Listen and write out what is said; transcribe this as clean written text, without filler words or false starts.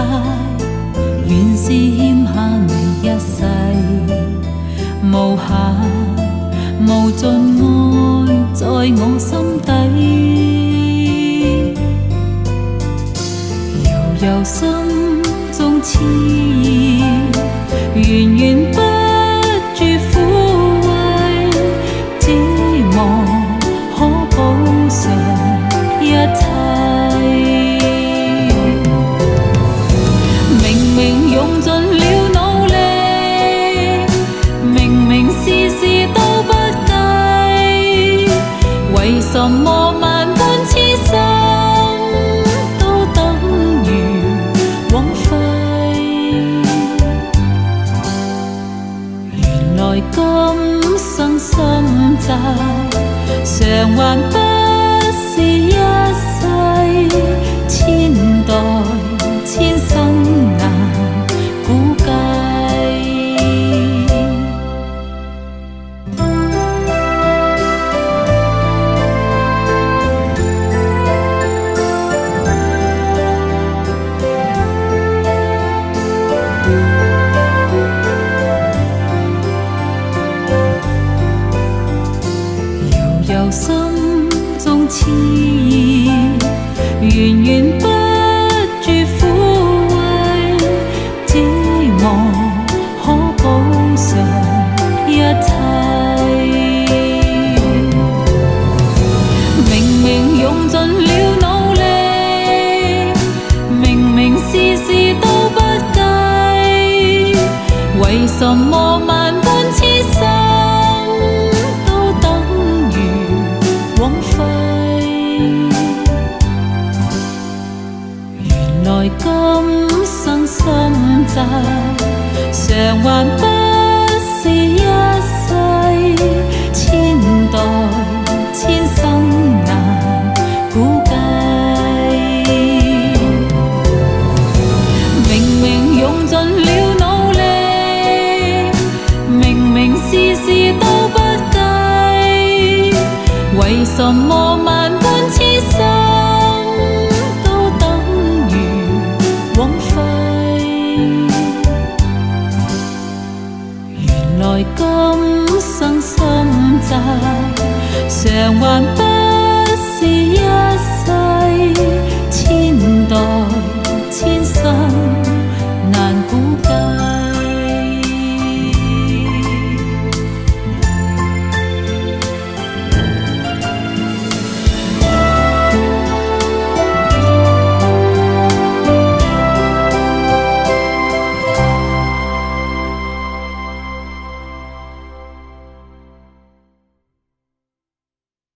債，原是欠下你一世，無限無盡愛在我心底，悠悠心中痴意，源源不住撫慰，只望可補償一切。明明用盡了努力，明明事事都不計，為什麼萬般痴心都等於枉費？原來今生心債，償還不是一世，千代千生難估計。悠悠心中痴意，源源不住撫慰，只望可補償一切。明明用盡了努力，明明事事都不計，為什麼萬般痴心都等於枉費？原來今生心債，償還不是一世，千代千生難估計。明明用盡了努力，明明事事都不計，為什麼萬般痴心都等於枉費？原來今生心債，償還不是一世，千代千生